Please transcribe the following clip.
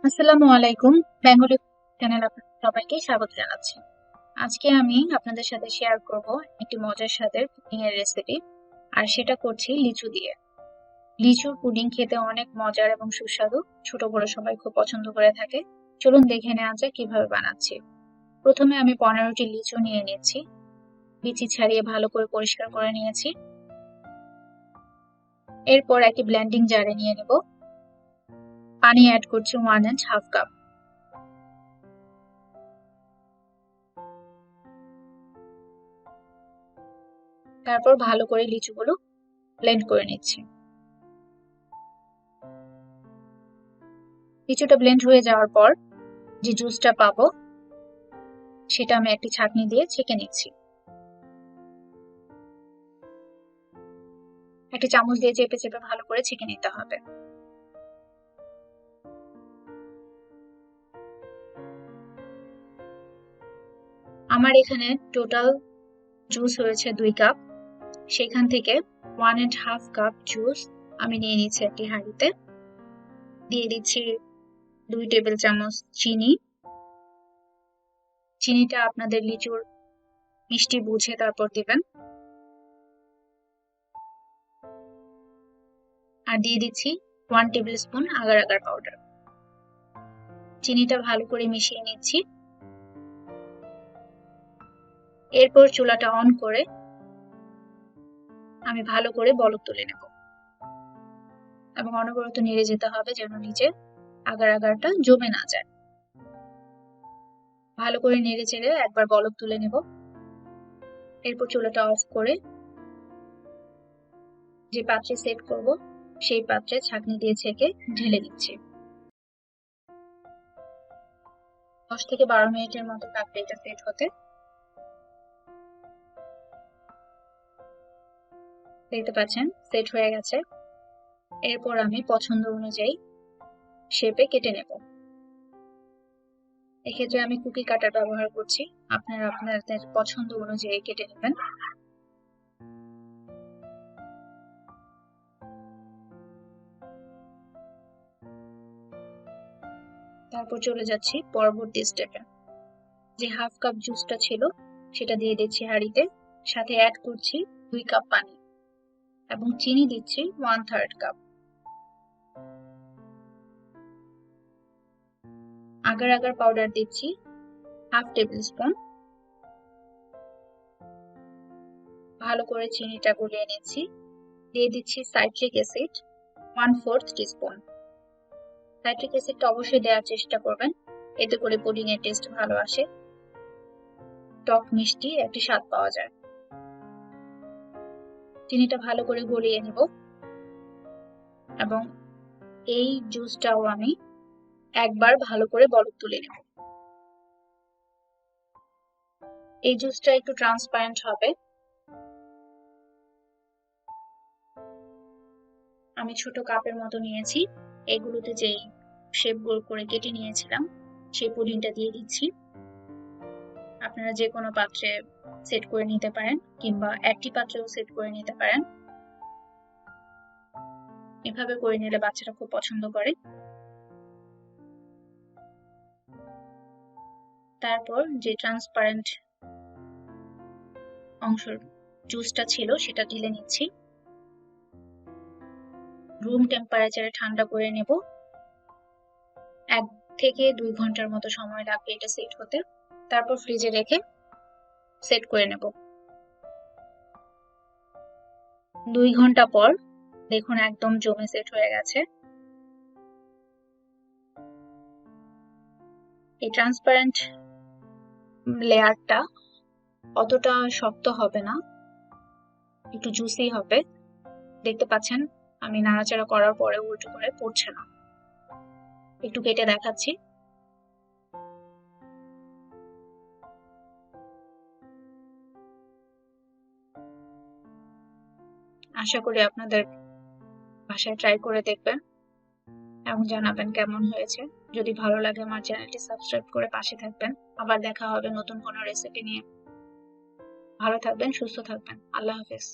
আসসালামু আলাইকুম। Bengali channel আপনাদের সবাইকে স্বাগত জানাচ্ছি। আজকে আমি আপনাদের সাথে শেয়ার করব একটি মজার স্বাদের পুডিং এর রেসিপি, আর সেটা করছি লিচু দিয়ে। লিচুর পুডিং খেতে অনেক মজার এবং সুস্বাদু, ছোট বড় সবাই খুব পছন্দ করে থাকে। চলুন দেখে নেওয়া যাক কিভাবে বানাচ্ছি। প্রথমে আমি 15টি লিচু নিয়ে নিয়েছি, বিচি ছাড়িয়ে ভালো করে পরিষ্কার করে নিয়েছি। এরপর একটি ব্লেন্ডিং জারে নিয়ে নেব। পানি অ্যাড করছি 1.5 কাপ। তারপর ভালো করে লিচুগুলো ব্লেন্ড করে নিচ্ছি। লিচুটা ব্লেন্ড হয়ে যাওয়ার পর যে জুসটা পাবো সেটা আমি একটি ছাঁকনি দিয়ে ছেঁকে নিচ্ছি। একটি চামচ দিয়ে চেপে চেপে ভালো করে ছেঁকে নিতে হবে। আমার এখানে টোটাল জুস হয়েছে 2 কাপ। সেখান থেকে 1.5 কাপ জুস আমি নিয়ে নিচ্ছি একটি হাঁড়িতে। দিয়ে দিচ্ছি 2 টেবিল চামচ চিনি। চিনিটা আপনাদের লিচুর মিষ্টি বুঝে তারপর দিবেন। আর দিয়ে দিচ্ছি 1 table spoon agar agar powder. চিনিটা ভালো করে মিশিয়ে নিচ্ছি। এরপর চুলাটা অন করে আমি ভালো করে বলক তুলে নেব এবং অনবরত নেড়ে যেতে হবে যেন নিচে আগার আগারটা জমে না যায়। ভালো করে নেড়ে চেড়ে একবার বলক তুলে নেব। এরপর চুলাটা অফ করে যে পাত্রে সেট করব সেই পাত্রে ছাঁকনি দিয়ে ছেঁকে ঢেলে নিচ্ছি। 10 থেকে 12 মিনিটের মতো লাগবে এটা সেট হতে। দেখতে পাচ্ছেন সেট হয়ে গেছে। এরপর আমি পছন্দ অনুযায়ী শেপে কেটে নেব। এক্ষেত্রে আমি কুকি কাটার ব্যবহার করছি, আপনারা আপনাদের পছন্দ অনুযায়ী কেটে নেবেন। তারপর চলে যাচ্ছি পরবর্তী স্টেপে। যে 1/2 কাপ জুসটা ছিল সেটা দিয়ে দিচ্ছি হাঁড়িতে, সাথে অ্যাড করছি 2 কাপ পানি এবং চিনি দিচ্ছি 1/3 কাপ। আগার আগার পাউডার দিচ্ছি 1/2 টেবিল স্পুন। ভালো করে চিনিটা গলিয়ে নিচ্ছি। দিয়ে দিচ্ছি সাইট্রিক অ্যাসিড 1/4 টিস্পুন। সাইট্রিক অ্যাসিডটা অবশ্যই দেওয়ার চেষ্টা করবেন, এতে করে পুডিং এর টেস্ট ভালো আসে, টক মিষ্টি একটি স্বাদ পাওয়া যায়। চিনিটা ভালো করে গলিয়ে নেব এবং এই জুসটাও আমি একবার ভালো করে বলক তুলে নেব। এই জুসটা একটু ট্রান্সপারেন্ট হবে। আমি ছোট কাপের মতো নিয়েছি। এগুলোতে যেই শেপগুলো করে কেটে নিয়েছিলাম সেই পুডিংটা দিয়ে দিচ্ছি। আপনারা যে কোনো পাত্রে সেট করে নিতে পারেন কিংবা একটি পাত্রেও সেট করে নিতে পারেন। এভাবে করে নিলে বাচ্চারা খুব পছন্দ করে। তারপর যে ট্রান্সপারেন্ট অংশের জুসটা ছিল সেটা ঢেলে নিচ্ছি। রুম টেম্পারেচারে ঠান্ডা করে নেব। 1 থেকে 2 ঘন্টার মতো সময় লাগবে এটা সেট হতে। তারপর ফ্রিজে রেখে সেট করে নেব। 2 ঘন্টা পর দেখুন একদম জমে সেট হয়ে গেছে। এই ট্রান্সপারেন্ট লেয়ারটা অতটা শক্ত হবে না, একটু জুসি হবে। দেখতে পাচ্ছেন আমি নাড়াচাড়া করার পরে উল্টো করে পড়ছে না। একটু কেটে দেখাচ্ছি। আশা করি আপনাদের বাসায় ট্রাই করে দেখবেন এবং জানাবেন কেমন হয়েছে। যদি ভালো লাগে আমার চ্যানেলটি সাবস্ক্রাইব করে পাশে থাকবেন। আবার দেখা হবে নতুন কোনো রেসিপি নিয়ে। ভালো থাকবেন, সুস্থ থাকবেন। আল্লাহ হাফেজ।